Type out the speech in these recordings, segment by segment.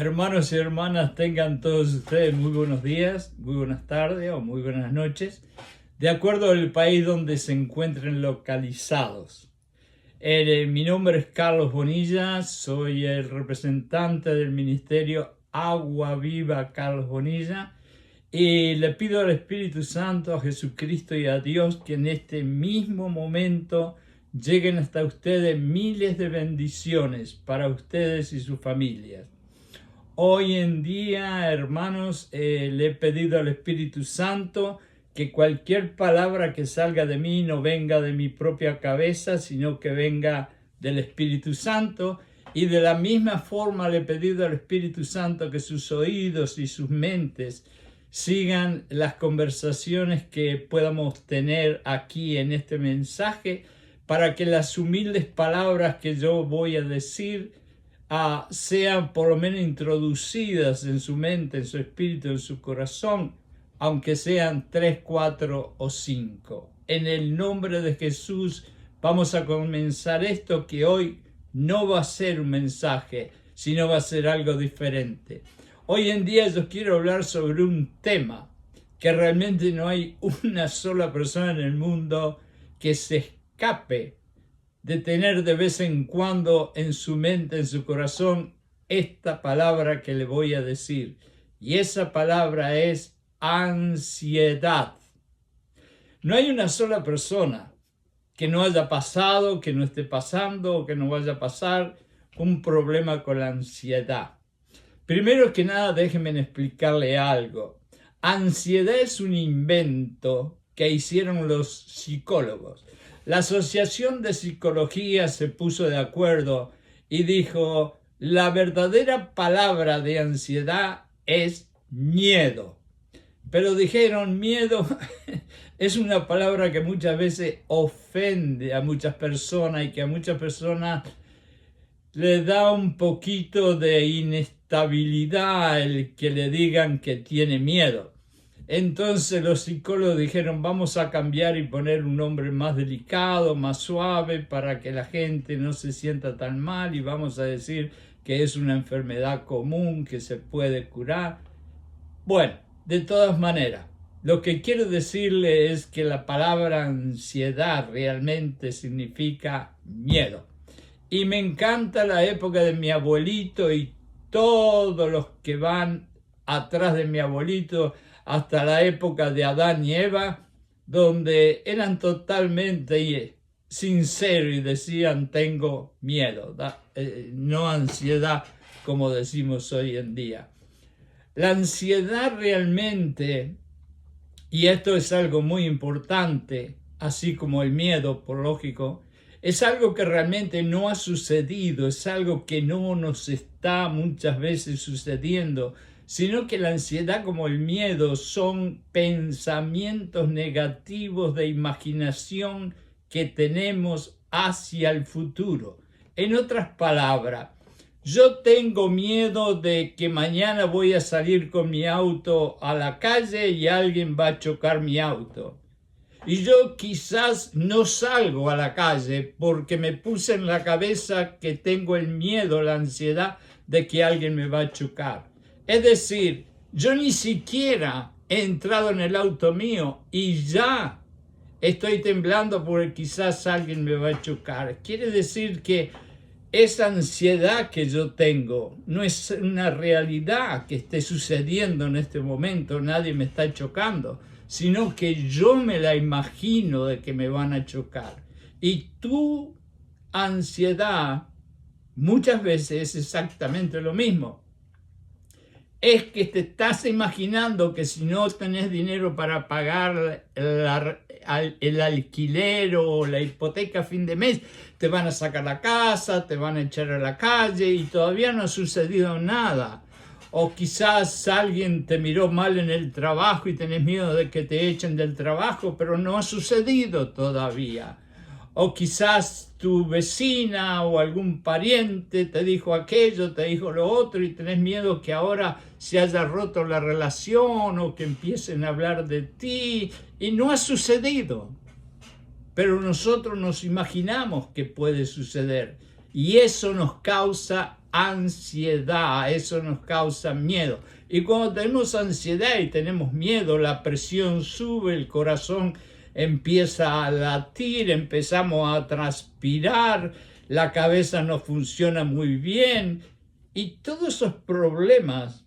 Hermanos y hermanas, tengan todos ustedes muy buenos días, muy buenas tardes o muy buenas noches, de acuerdo al país donde se encuentren localizados. Mi nombre es Carlos Bonilla, soy el representante del ministerio Agua Viva Carlos Bonilla y le pido al Espíritu Santo, a Jesucristo y a Dios que en este mismo momento lleguen hasta ustedes miles de bendiciones para ustedes y sus familias. Hoy en día, hermanos, le he pedido al Espíritu Santo que cualquier palabra que salga de mí no venga de mi propia cabeza, sino que venga del Espíritu Santo. Y de la misma forma le he pedido al Espíritu Santo que sus oídos y sus mentes sigan las conversaciones que podamos tener aquí en este mensaje, para que las humildes palabras que yo voy a decir sean por lo menos introducidas en su mente, en su espíritu, en su corazón, aunque sean 3, 4 o 5. En el nombre de Jesús vamos a comenzar esto, que hoy no va a ser un mensaje, sino va a ser algo diferente. Hoy en día yo quiero hablar sobre un tema que realmente no hay una sola persona en el mundo que se escape de tener de vez en cuando en su mente, en su corazón, esta palabra que le voy a decir. Y esa palabra es ansiedad. No hay una sola persona que no haya pasado, que no esté pasando o que no vaya a pasar un problema con la ansiedad. Primero que nada, déjenme explicarle algo. Ansiedad es un invento que hicieron los psicólogos. La Asociación de Psicología se puso de acuerdo y dijo: la verdadera palabra de ansiedad es miedo. Pero dijeron, miedo es una palabra que muchas veces ofende a muchas personas y que a muchas personas le da un poquito de inestabilidad el que le digan que tiene miedo. Entonces los psicólogos dijeron, vamos a cambiar y poner un nombre más delicado, más suave, para que la gente no se sienta tan mal, y vamos a decir que es una enfermedad común que se puede curar. Bueno, de todas maneras, lo que quiero decirle es que la palabra ansiedad realmente significa miedo. Y me encanta la época de mi abuelito y todos los que van atrás de mi abuelito, hasta la época de Adán y Eva, donde eran totalmente sinceros y decían, tengo miedo, no ansiedad como decimos hoy en día. La ansiedad realmente, y esto es algo muy importante, así como el miedo, por lógico, es algo que realmente no ha sucedido, es algo que no nos está muchas veces sucediendo, sino que la ansiedad como el miedo son pensamientos negativos de imaginación que tenemos hacia el futuro. En otras palabras, yo tengo miedo de que mañana voy a salir con mi auto a la calle y alguien va a chocar mi auto. Y yo quizás no salgo a la calle porque me puse en la cabeza que tengo el miedo, la ansiedad de que alguien me va a chocar. Es decir, yo ni siquiera he entrado en el auto mío y ya estoy temblando porque quizás alguien me va a chocar. Quiere decir que esa ansiedad que yo tengo no es una realidad que esté sucediendo en este momento, nadie me está chocando, sino que yo me la imagino de que me van a chocar. Y tu ansiedad muchas veces es exactamente lo mismo. Es que te estás imaginando que si no tenés dinero para pagar el alquiler o la hipoteca a fin de mes, te van a sacar la casa, te van a echar a la calle y todavía no ha sucedido nada. O quizás alguien te miró mal en el trabajo y tenés miedo de que te echen del trabajo, pero no ha sucedido todavía. O quizás tu vecina o algún pariente te dijo aquello, te dijo lo otro y tenés miedo que ahora se haya roto la relación o que empiecen a hablar de ti y no ha sucedido. Pero nosotros nos imaginamos que puede suceder y eso nos causa ansiedad, eso nos causa miedo. Y cuando tenemos ansiedad y tenemos miedo, la presión sube, el corazón empieza a latir, empezamos a transpirar, la cabeza no funciona muy bien. Y todos esos problemas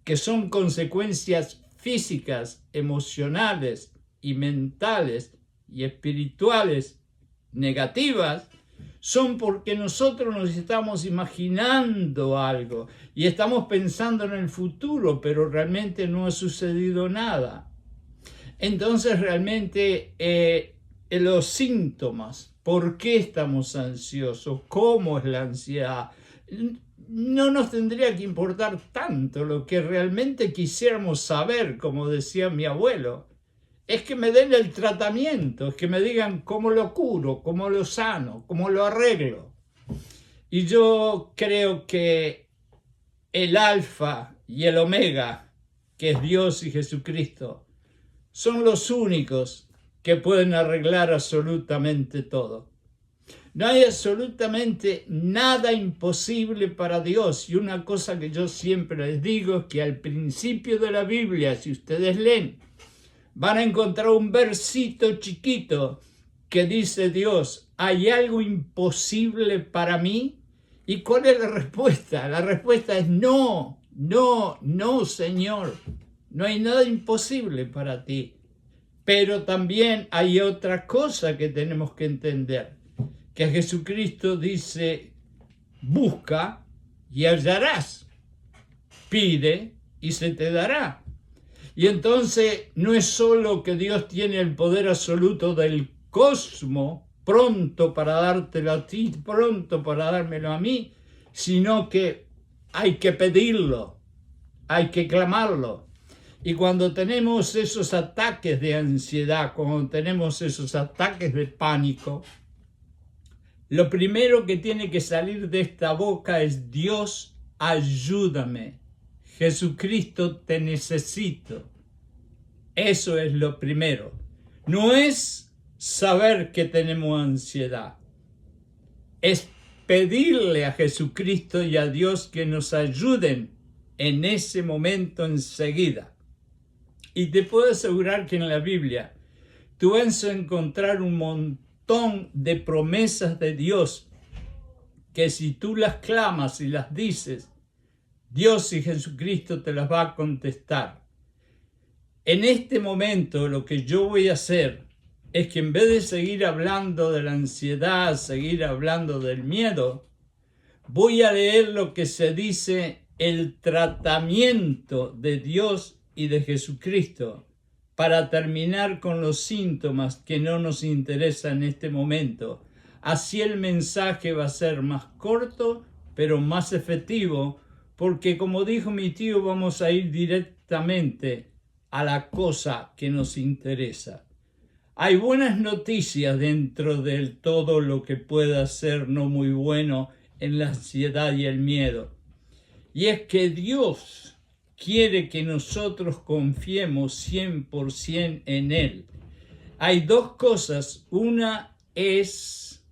que son consecuencias físicas, emocionales y mentales y espirituales negativas, son porque nosotros nos estamos imaginando algo y estamos pensando en el futuro, pero realmente no ha sucedido nada. Entonces realmente los síntomas, ¿por qué estamos ansiosos? ¿Cómo es la ansiedad? No nos tendría que importar tanto. Lo que realmente quisiéramos saber, como decía mi abuelo, es que me den el tratamiento, es que me digan cómo lo curo, cómo lo sano, cómo lo arreglo. Y yo creo que el alfa y el omega, que es Dios y Jesucristo, son los únicos que pueden arreglar absolutamente todo. No hay absolutamente nada imposible para Dios. Y una cosa que yo siempre les digo es que al principio de la Biblia, si ustedes leen, van a encontrar un versito chiquito que dice Dios, ¿hay algo imposible para mí? ¿Y cuál es la respuesta? La respuesta es no, no, no, Señor. No hay nada imposible para ti. Pero también hay otra cosa que tenemos que entender, que Jesucristo dice, busca y hallarás, pide y se te dará. Y entonces no es solo que Dios tiene el poder absoluto del cosmos, pronto para dártelo a ti, pronto para dármelo a mí, sino que hay que pedirlo, hay que clamarlo. Y cuando tenemos esos ataques de ansiedad, cuando tenemos esos ataques de pánico, lo primero que tiene que salir de esta boca es Dios, ayúdame. Jesucristo, te necesito. Eso es lo primero. No es saber que tenemos ansiedad. Es pedirle a Jesucristo y a Dios que nos ayuden en ese momento enseguida. Y te puedo asegurar que en la Biblia tú vas a encontrar un montón de promesas de Dios que si tú las clamas y las dices, Dios y Jesucristo te las va a contestar. En este momento lo que yo voy a hacer es que en vez de seguir hablando de la ansiedad, seguir hablando del miedo, voy a leer lo que se dice el tratamiento de Dios y de Jesucristo para terminar con los síntomas que no nos interesan en este momento. Así el mensaje va a ser más corto, pero más efectivo, porque como dijo mi tío, vamos a ir directamente a la cosa que nos interesa. Hay buenas noticias dentro de todo lo que pueda ser no muy bueno en la ansiedad y el miedo. Y es que Dios quiere que nosotros confiemos 100% en Él. Hay dos cosas. Una es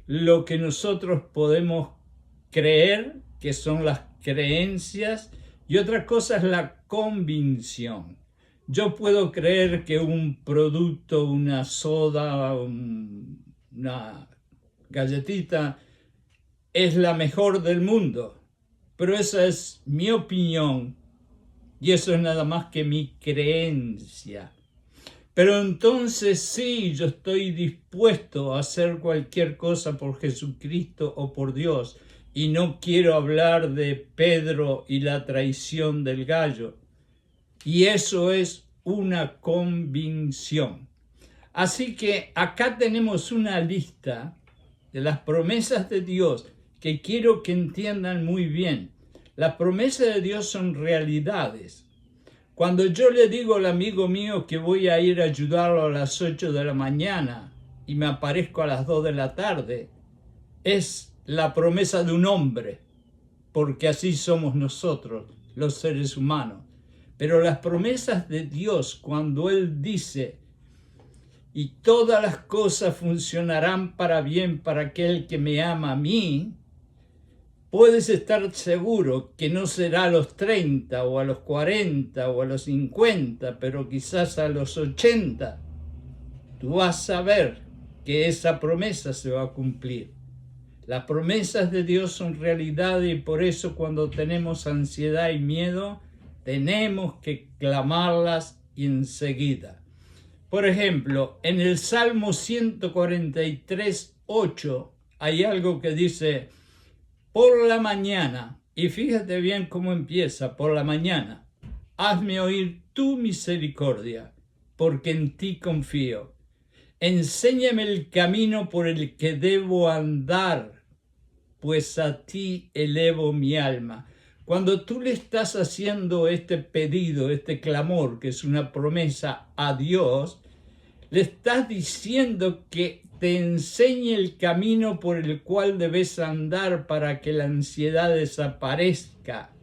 lo que nosotros podemos creer, que son las creencias, y otra cosa es la convicción. Yo puedo creer que un producto, una soda, una galletita es la mejor del mundo, pero esa es mi opinión y eso es nada más que mi creencia. Pero entonces sí, yo estoy dispuesto a hacer cualquier cosa por Jesucristo o por Dios. Y no quiero hablar de Pedro y la traición del gallo. Y eso es una convicción. Así que acá tenemos una lista de las promesas de Dios que quiero que entiendan muy bien. Las promesas de Dios son realidades. Cuando yo le digo al amigo mío que voy a ir a ayudarlo a las 8 de la mañana y me aparezco a las 2 de la tarde, es la promesa de un hombre, porque así somos nosotros, los seres humanos. Pero las promesas de Dios, cuando Él dice, y todas las cosas funcionarán para bien para aquel que me ama a mí, puedes estar seguro que no será a los 30 o a los 40 o a los 50, pero quizás a los 80. Tú vas a ver que esa promesa se va a cumplir. Las promesas de Dios son realidad y por eso cuando tenemos ansiedad y miedo, tenemos que clamarlas enseguida. Por ejemplo, en el Salmo 143:8 hay algo que dice, por la mañana, y fíjate bien cómo empieza, por la mañana, hazme oír tu misericordia, porque en ti confío. Enséñame el camino por el que debo andar, pues a ti elevo mi alma. Cuando tú le estás haciendo este pedido, este clamor, que es una promesa a Dios, le estás diciendo que te enseñe el camino por el cual debes andar para que la ansiedad desaparezca.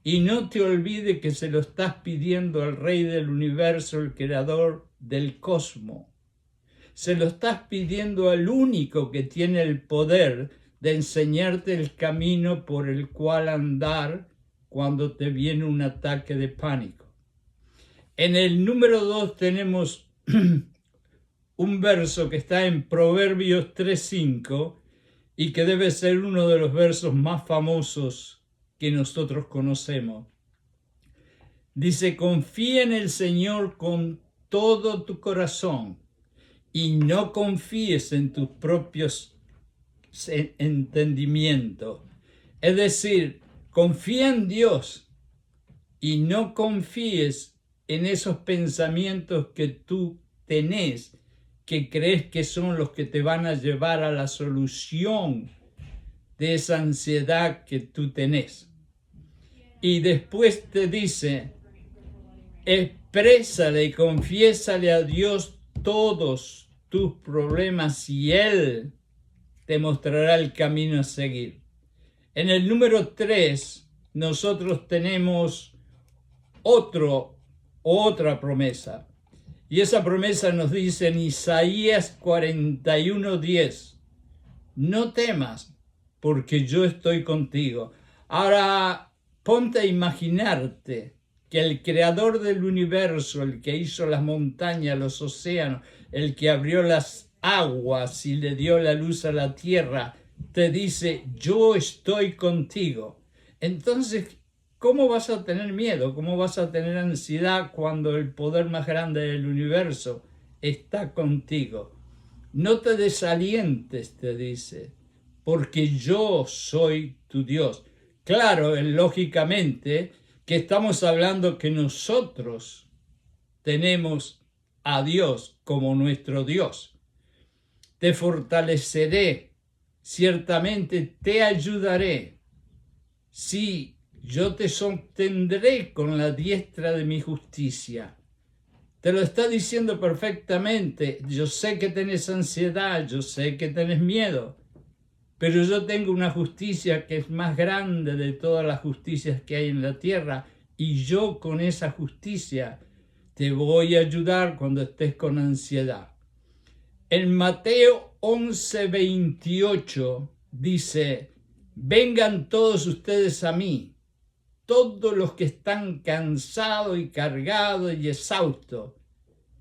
Y no te olvides que se lo estás pidiendo al Rey del Universo, el Creador del Cosmos. Se lo estás pidiendo al único que tiene el poder de enseñarte el camino por el cual andar cuando te viene un ataque de pánico. En el número 2 tenemos un verso que está en Proverbios 3:5 y que debe ser uno de los versos más famosos que nosotros conocemos. Dice, confía en el Señor con todo tu corazón y no confíes en tus propios entendimientos. Es decir, confía en Dios y no confíes en esos pensamientos que tú tenés, que crees que son los que te van a llevar a la solución de esa ansiedad que tú tenés. Y después te dice, exprésale y confiésale a Dios todos tus problemas y Él te mostrará el camino a seguir. En el número 3, nosotros tenemos otra promesa. Y esa promesa nos dice en Isaías 41:10, no temas, porque yo estoy contigo. Ahora, ponte a imaginarte que el creador del universo, el que hizo las montañas, los océanos, el que abrió las aguas y le dio la luz a la tierra, te dice, yo estoy contigo. Entonces, ¿cómo vas a tener miedo? ¿Cómo vas a tener ansiedad cuando el poder más grande del universo está contigo? No te desalientes, te dice, porque yo soy tu Dios. Claro, lógicamente, que estamos hablando que nosotros tenemos a Dios como nuestro Dios. Te fortaleceré, ciertamente te ayudaré. Sí, yo te sostendré con la diestra de mi justicia. Te lo está diciendo perfectamente. Yo sé que tenés ansiedad, yo sé que tenés miedo, pero yo tengo una justicia que es más grande de todas las justicias que hay en la tierra, y yo con esa justicia te voy a ayudar cuando estés con ansiedad. En Mateo 11:28 dice, vengan todos ustedes a mí, todos los que están cansados y cargados y exhaustos,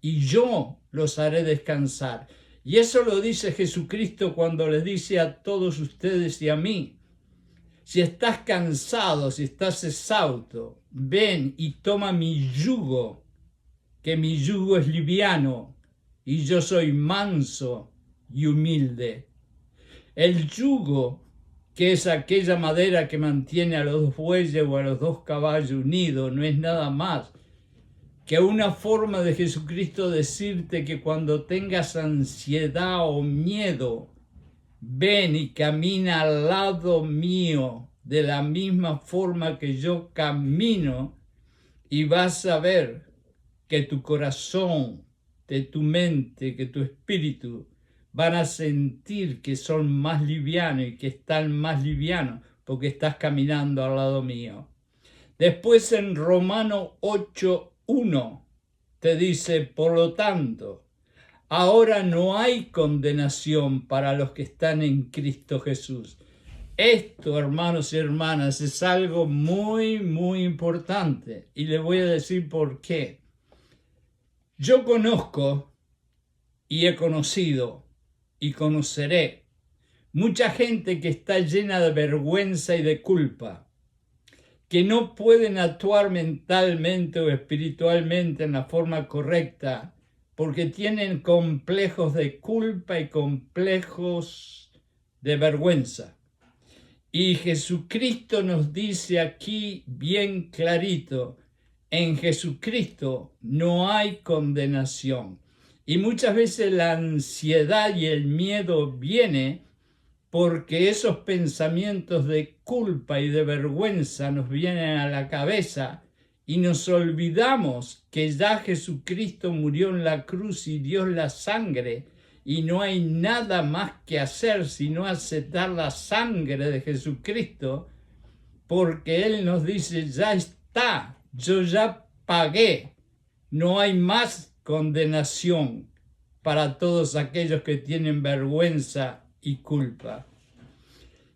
y yo los haré descansar. Y eso lo dice Jesucristo cuando les dice a todos ustedes y a mí, si estás cansado, si estás exhausto, ven y toma mi yugo, que mi yugo es liviano y yo soy manso y humilde. El yugo, que es aquella madera que mantiene a los dos bueyes o a los dos caballos unidos, no es nada más que una forma de Jesucristo decirte que cuando tengas ansiedad o miedo, ven y camina al lado mío de la misma forma que yo camino, y vas a ver que tu corazón, que tu mente, que tu espíritu van a sentir que son más livianos y que están más livianos porque estás caminando al lado mío. Después en Romanos 8:1 te dice, por lo tanto, ahora no hay condenación para los que están en Cristo Jesús. Esto, hermanos y hermanas, es algo muy, muy importante. Y les voy a decir por qué. Yo conozco y he conocido y conoceré mucha gente que está llena de vergüenza y de culpa, que no pueden actuar mentalmente o espiritualmente en la forma correcta porque tienen complejos de culpa y complejos de vergüenza. Y Jesucristo nos dice aquí bien clarito, en Jesucristo no hay condenación. Y muchas veces la ansiedad y el miedo viene porque esos pensamientos de culpa y de vergüenza nos vienen a la cabeza y nos olvidamos que ya Jesucristo murió en la cruz y dio la sangre y no hay nada más que hacer sino aceptar la sangre de Jesucristo, porque Él nos dice, ya está, yo ya pagué, no hay más condenación para todos aquellos que tienen vergüenza y culpa.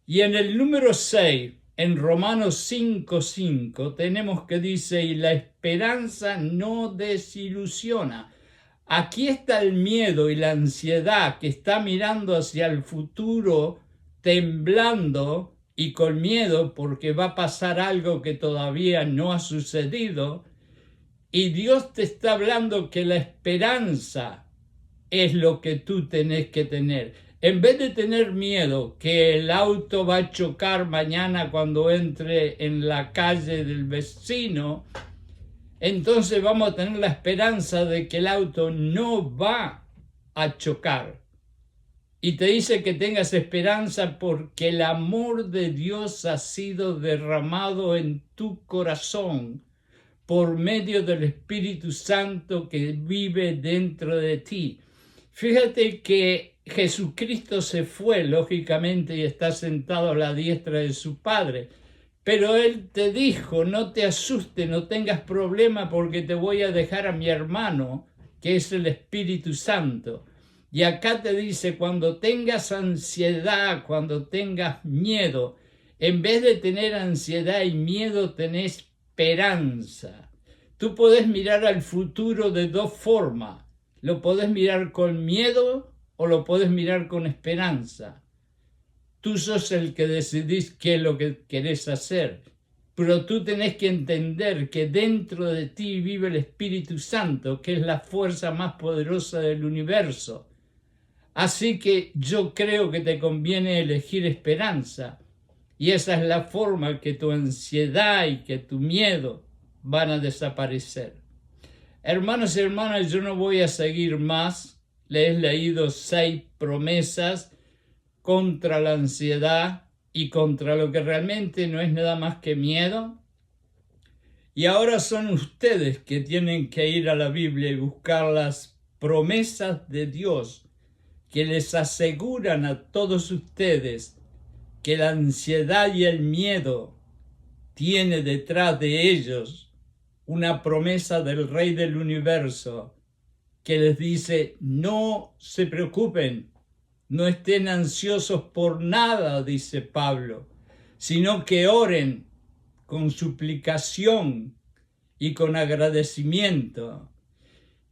Y en el número 6, en Romanos 5:5, tenemos que dice, y la esperanza no desilusiona. Aquí está el miedo y la ansiedad que está mirando hacia el futuro, temblando y con miedo porque va a pasar algo que todavía no ha sucedido. Y Dios te está hablando que la esperanza es lo que tú tenés que tener. En vez de tener miedo que el auto va a chocar mañana cuando entre en la calle del vecino, entonces vamos a tener la esperanza de que el auto no va a chocar. Y te dice que tengas esperanza porque el amor de Dios ha sido derramado en tu corazón por medio del Espíritu Santo que vive dentro de ti. Fíjate que Jesucristo se fue, lógicamente, y está sentado a la diestra de su Padre. Pero Él te dijo, no te asustes, no tengas problema porque te voy a dejar a mi hermano, que es el Espíritu Santo. Y acá te dice, cuando tengas ansiedad, cuando tengas miedo, en vez de tener ansiedad y miedo, tenés esperanza. Tú podés mirar al futuro de dos formas. Lo podés mirar con miedo o lo podés mirar con esperanza. Tú sos el que decidís qué es lo que querés hacer. Pero tú tenés que entender que dentro de ti vive el Espíritu Santo, que es la fuerza más poderosa del universo. Así que yo creo que te conviene elegir esperanza. Y esa es la forma que tu ansiedad y que tu miedo van a desaparecer. Hermanos y hermanas, yo no voy a seguir más. Les he leído 6 promesas contra la ansiedad y contra lo que realmente no es nada más que miedo. Y ahora son ustedes que tienen que ir a la Biblia y buscar las promesas de Dios que les aseguran a todos ustedes que la ansiedad y el miedo tiene detrás de ellos una promesa del Rey del Universo que les dice, no se preocupen, no estén ansiosos por nada, dice Pablo, sino que oren con suplicación y con agradecimiento.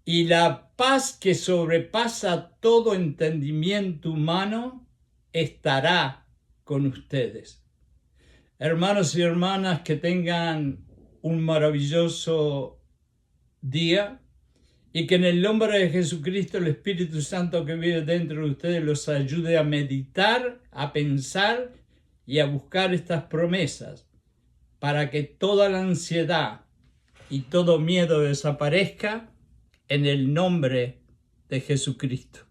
Y la paz que sobrepasa todo entendimiento humano estará con ustedes. Hermanos y hermanas, que tengan un maravilloso día y que en el nombre de Jesucristo el Espíritu Santo que vive dentro de ustedes los ayude a meditar, a pensar y a buscar estas promesas para que toda la ansiedad y todo miedo desaparezca en el nombre de Jesucristo.